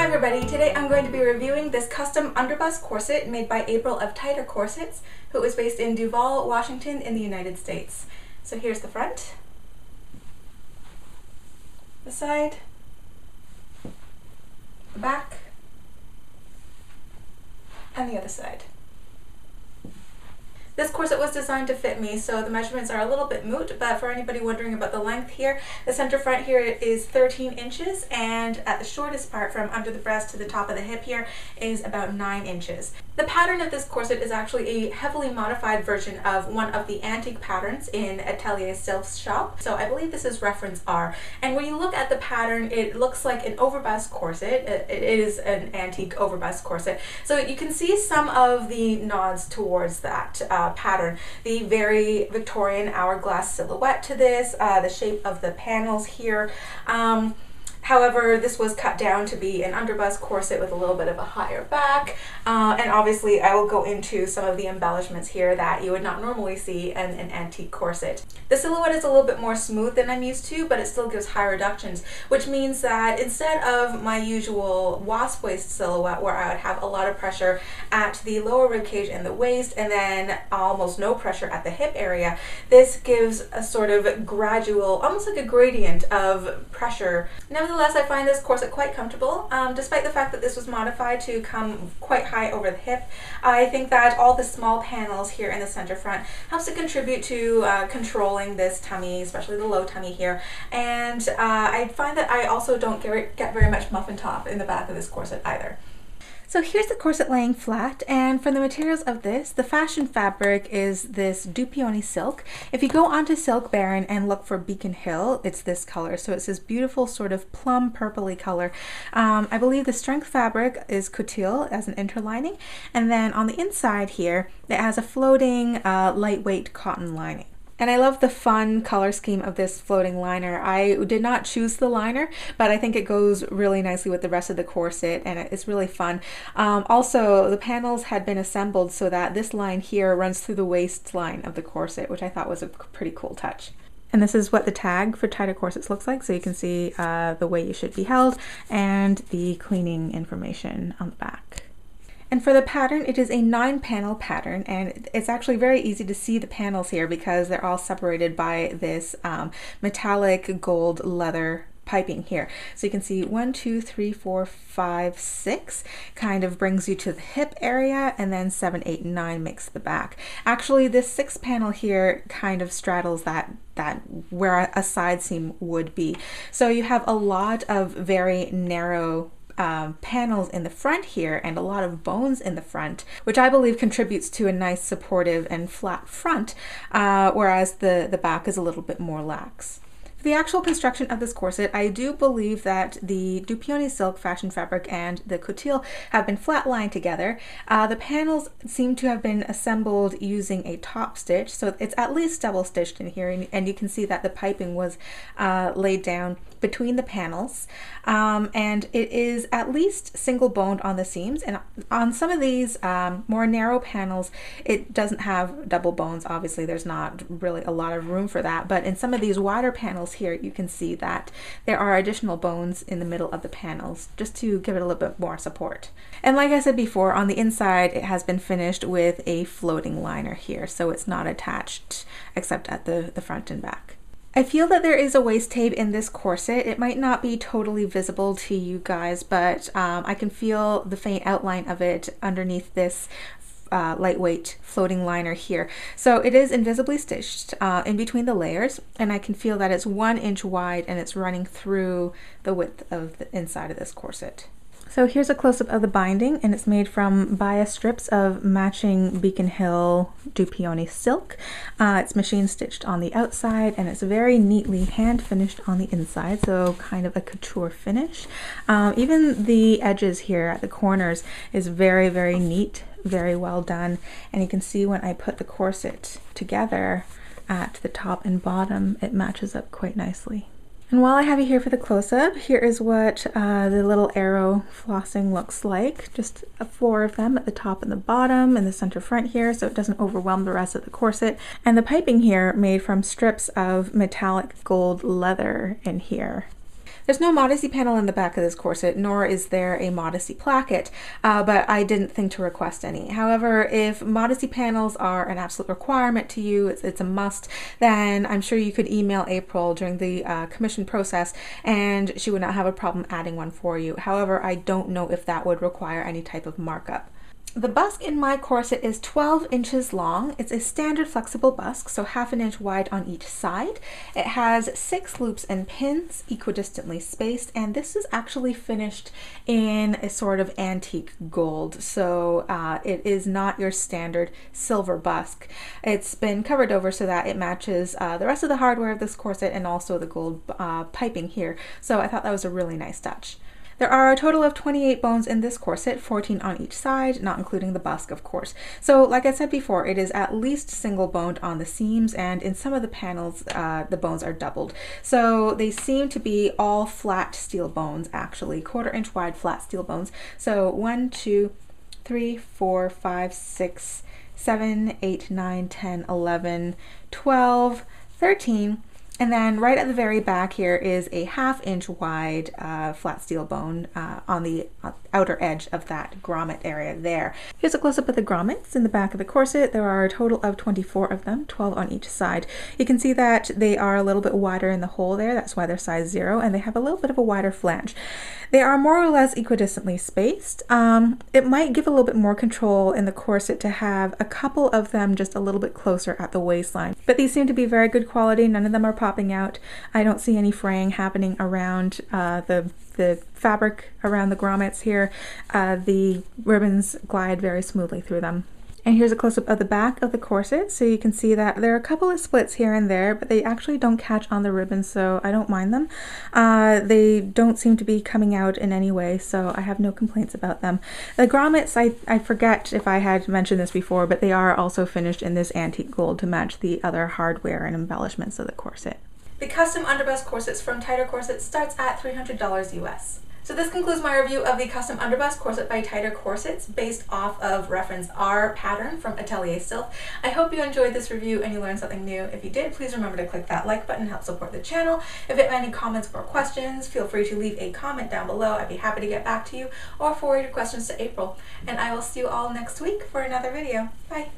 everybody, today I'm going to be reviewing this custom underbust corset made by April of Tighter Corsets, who is based in Duval, Washington in the United States. So here's the front, the side, the back, and the other side. This corset was designed to fit me, so the measurements are a little bit moot, but for anybody wondering about the length here, the center front here is 13 inches, and at the shortest part from under the breast to the top of the hip here is about 9 inches. The pattern of this corset is actually a heavily modified version of one of the antique patterns in Atelier Sylphe's shop, so I believe this is reference R. And when you look at the pattern, it looks like an overbust corset. It is an antique overbust corset, so you can see some of the nods towards that pattern. The very Victorian hourglass silhouette to this, the shape of the panels here. However, this was cut down to be an underbust corset with a little bit of a higher back, and obviously I will go into some of the embellishments here that you would not normally see in an antique corset. The silhouette is a little bit more smooth than I'm used to, but it still gives high reductions, which means that instead of my usual wasp waist silhouette where I would have a lot of pressure at the lower ribcage and the waist and then almost no pressure at the hip area, this gives a sort of gradual, almost like a gradient of pressure. Nevertheless, I find this corset quite comfortable. Despite the fact that this was modified to come quite high over the hip, I think that all the small panels here in the center front helps to contribute to controlling this tummy, especially the low tummy here. And I find that I also don't get very much muffin top in the back of this corset either. So here's the corset laying flat, and for the materials of this, the fashion fabric is this Dupioni silk. If you go onto Silk Baron and look for Beacon Hill, it's this color. So it's this beautiful sort of plum purpley color. I believe the strength fabric is coutil as an interlining, and then on the inside here, it has a floating lightweight cotton lining. And I love the fun color scheme of this floating liner. I did not choose the liner, but I think it goes really nicely with the rest of the corset, and it's really fun. Also, the panels had been assembled so that this line here runs through the waistline of the corset, which I thought was a pretty cool touch. And this is what the tag for Tighter Corsets looks like, so you can see the way you should be held and the cleaning information on the back. And for the pattern, it is a 9-panel pattern, and it's actually very easy to see the panels here because they're all separated by this metallic gold leather piping here. So you can see 1, 2, 3, 4, 5, 6 kind of brings you to the hip area, and then 7, 8, and 9 makes the back. Actually, this 6th panel here kind of straddles that where a side seam would be. So you have a lot of very narrow panels in the front here and a lot of bones in the front, which I believe contributes to a nice supportive and flat front, whereas the back is a little bit more lax. For the actual construction of this corset, I do believe that the Dupioni silk fashion fabric and the coutil have been flat lined together. The panels seem to have been assembled using a top stitch, so it's at least double stitched in here, and you can see that the piping was laid down between the panels, and it is at least single boned on the seams, and on some of these more narrow panels it doesn't have double bones. Obviously there's not really a lot of room for that, but in some of these wider panels here you can see that there are additional bones in the middle of the panels just to give it a little bit more support. And like I said before, on the inside it has been finished with a floating liner here, so it's not attached except at the front and back. I feel that there is a waist tape in this corset. It might not be totally visible to you guys, but I can feel the faint outline of it underneath this lightweight floating liner here. So it is invisibly stitched in between the layers, and I can feel that it's 1 inch wide and it's running through the width of the inside of this corset. So here's a close-up of the binding, and it's made from bias strips of matching Beacon Hill Dupioni silk. It's machine stitched on the outside, and it's very neatly hand finished on the inside, so kind of a couture finish. Even the edges here at the corners is very, very neat, very well done, and you can see when I put the corset together at the top and bottom, it matches up quite nicely. And while I have you here for the close-up, here is what the little arrow flossing looks like. Just 4 of them at the top and the bottom and the center front here, so it doesn't overwhelm the rest of the corset. And the piping here made from strips of metallic gold leather in here. There's no Modesty panel in the back of this corset, nor is there a Modesty placket, but I didn't think to request any. However, if Modesty panels are an absolute requirement to you, it's a must, then I'm sure you could email April during the commission process and she would not have a problem adding one for you. However, I don't know if that would require any type of markup. The busk in my corset is 12 inches long. It's a standard flexible busk, so 1/2 inch wide on each side. It has 6 loops and pins, equidistantly spaced, and this is actually finished in a sort of antique gold, so it is not your standard silver busk. It's been covered over so that it matches the rest of the hardware of this corset and also the gold piping here, so I thought that was a really nice touch. There are a total of 28 bones in this corset, 14 on each side, not including the busk, of course. So like I said before, it is at least single boned on the seams, and in some of the panels, the bones are doubled. So they seem to be all flat steel bones, actually, 1/4 inch wide flat steel bones. So 1, 2, 3, 4, 5, 6, 7, 8, 9, 10, 11, 12, 13. And then right at the very back here is a 1/2 inch wide flat steel bone on the outer edge of that grommet area there. Here's a close-up of the grommets in the back of the corset. There are a total of 24 of them, 12 on each side. You can see that they are a little bit wider in the hole there, that's why they're size 0, and they have a little bit of a wider flange. They are more or less equidistantly spaced. It might give a little bit more control in the corset to have a couple of them just a little bit closer at the waistline, but these seem to be very good quality. None of them are popping out. I don't see any fraying happening around the fabric around the grommets here. The ribbons glide very smoothly through them. And here's a close-up of the back of the corset, so you can see that there are a couple of splits here and there, but they actually don't catch on the ribbons, so I don't mind them. They don't seem to be coming out in any way, so I have no complaints about them. The grommets, I forget if I had mentioned this before, but they are also finished in this antique gold to match the other hardware and embellishments of the corset. The custom underbust corsets from Tighter Corsets starts at $300 US. So this concludes my review of the custom underbust corset by Tighter Corsets based off of reference R pattern from Atelier Sylphe. I hope you enjoyed this review and you learned something new. If you did, please remember to click that like button, help support the channel. If you have any comments or questions, feel free to leave a comment down below. I'd be happy to get back to you or forward your questions to April. And I will see you all next week for another video. Bye!